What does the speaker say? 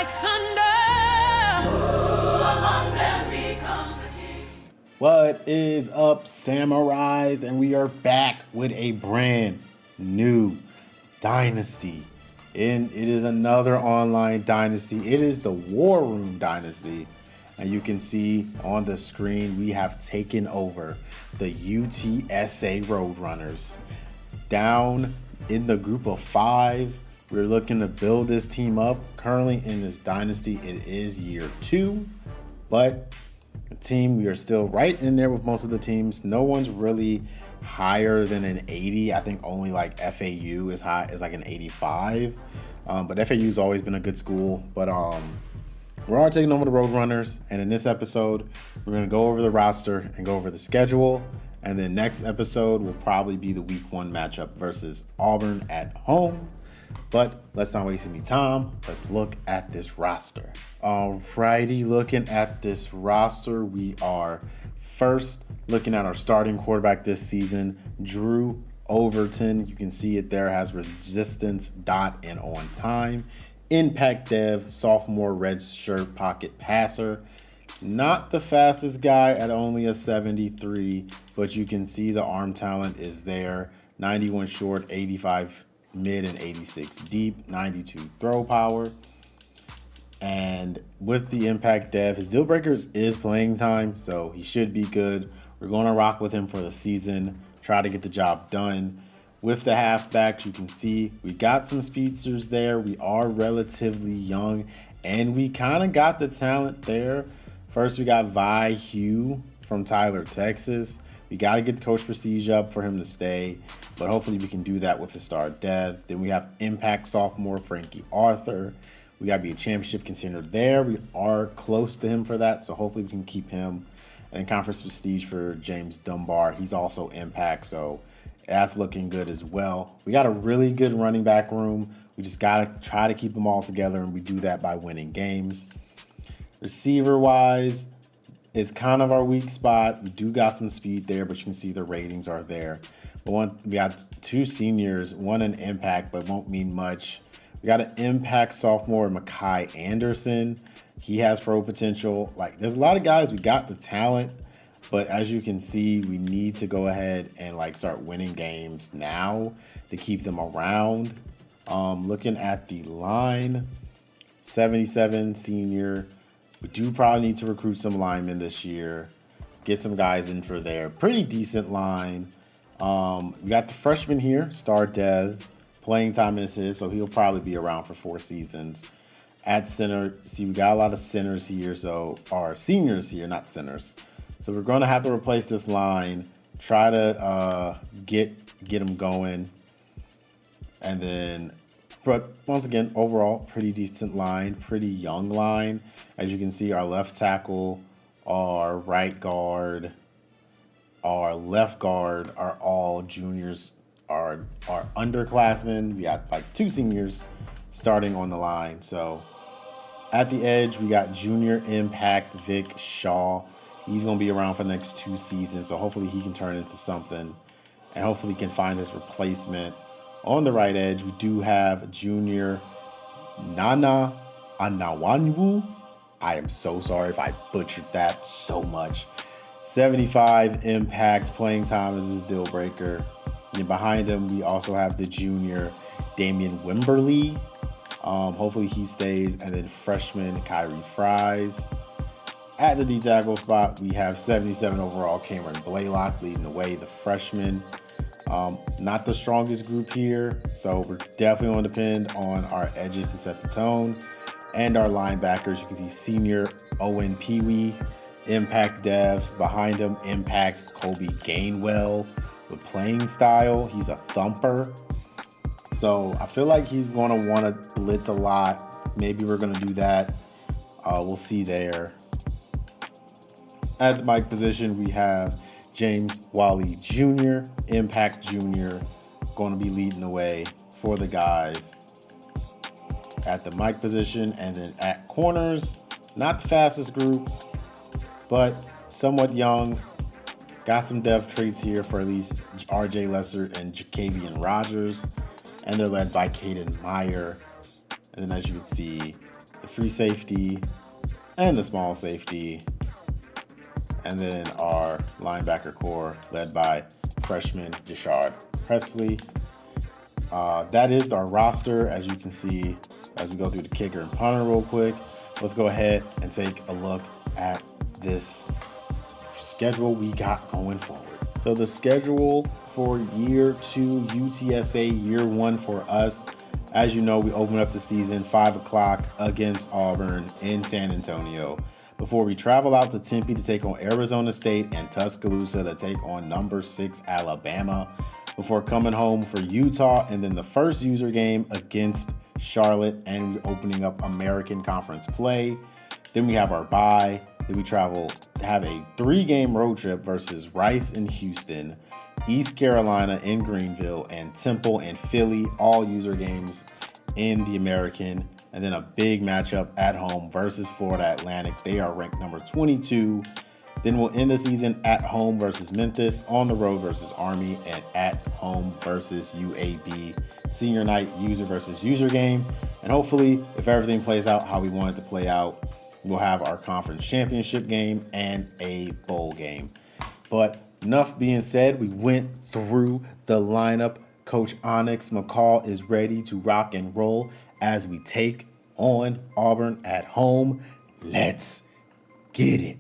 like thunder. Who among them becomes the king? What is up, Samurais? And we are back with a brand new Dynasty. And it is another online Dynasty. It is the War Room Dynasty. And you can see on the screen, we have taken over the UTSA Roadrunners. Down in the group of 5, we're looking to build this team up. Currently in this Dynasty, it is year 2. But the team, we are still right in there with most of the teams. No one's really higher than an 80. I think only like FAU is like an 85. But FAU's always been a good school. But we're all taking over the Roadrunners, and in this episode, we're going to go over the roster and go over the schedule. And then next episode will probably be the week 1 matchup versus Auburn at home. But let's not waste any time. Let's look at this roster. Alrighty, looking at this roster, we are first looking at our starting quarterback this season, Drew Overton. You can see it there, has resistance, dot, and on time. Impact Dev, sophomore redshirt pocket passer. Not the fastest guy at only a 73, but you can see the arm talent is there. 91 short, 85 mid, and 86 deep, 92 throw power. And with the Impact Dev, his deal breakers is playing time, so he should be good. We're going to rock with him for the season, try to get the job done. With the halfbacks, you can see we got some speedsters there. We are relatively young, and we kind of got the talent there. First, we got Vi Hugh from Tyler, Texas. We got to get Coach Prestige up for him to stay, but hopefully we can do that with his star Dev. Then we have Impact sophomore Frankie Arthur. We got to be a championship contender there. We are close to him for that, so hopefully we can keep him. And Conference Prestige for James Dunbar. He's also Impact, so that's looking good as well. We got a really good running back room. We just got to try to keep them all together, and we do that by winning games. Receiver-wise, it's kind of our weak spot. We do got some speed there, but you can see the ratings are there. But we got 2 seniors, one in Impact, but won't mean much. We got an Impact sophomore, Mekhi Anderson. He has pro potential. Like, there's a lot of guys. We got the talent. But as you can see, we need to go ahead and start winning games now to keep them around. Looking at the line, 77 senior. We do probably need to recruit some linemen this year. Get some guys in for there. Pretty decent line. We got the freshman here, Star Dev. Playing time is his, so he'll probably be around for 4 seasons. At center, see, we got a lot of centers here, or seniors here, not centers. So we're going to have to replace this line, try to get them going. And then, but once again, overall, pretty decent line, pretty young line. As you can see, our left tackle, our right guard, our left guard are all juniors, our underclassmen. We got 2 seniors starting on the line. So at the edge, we got junior Impact Vic Shaw. He's going to be around for the next 2 seasons, so hopefully he can turn into something, and hopefully he can find his replacement. On the right edge, we do have junior Nana Anawanwu. I am so sorry if I butchered that so much. 75 Impact, playing time is his deal breaker. And behind him, we also have the junior Damian Wimberly. Hopefully he stays. And then freshman Kyrie Fries. At the D-tackle spot, we have 77 overall Cameron Blaylock leading the way, the freshman. Not the strongest group here, so we're definitely going to depend on our edges to set the tone. And our linebackers, you can see senior Owen Peewee, Impact Dev. Behind him, Impact Kobe Gainwell with playing style. He's a thumper. So I feel like he's going to want to blitz a lot. Maybe we're going to do that. We'll see there. At the mic position, we have James Wally Jr., Impact Jr., going to be leading the way for the guys at the mic position. And then at corners, not the fastest group, but somewhat young. Got some depth traits here for at least RJ Lesser and Jacavian Rogers. And they're led by Caden Meyer. And then as you can see, the free safety, and the small safety. And then our linebacker core led by freshman Jashard Presley. That is our roster, as you can see, as we go through the kicker and punter real quick. Let's go ahead and take a look at this schedule we got going forward. So the schedule for year 2 UTSA, year 1 for us. As you know, we open up the season 5 o'clock against Auburn in San Antonio before we travel out to Tempe to take on Arizona State and Tuscaloosa to take on number 6 Alabama before coming home for Utah and then the first user game against Charlotte and opening up American Conference play. Then we have our bye. Then we travel to have a 3-game road trip versus Rice in Houston, East Carolina in Greenville, and Temple and Philly, all user games in the American. And then a big matchup at home versus Florida Atlantic. They are ranked number 22. Then we'll end the season at home versus Memphis, on the road versus Army, and at home versus UAB. Senior night user versus user game. And hopefully, if everything plays out how we want it to play out, we'll have our conference championship game and a bowl game. But enough being said, we went through the lineup. Coach Onyx McCall is ready to rock and roll as we take on Auburn at home. Let's get it.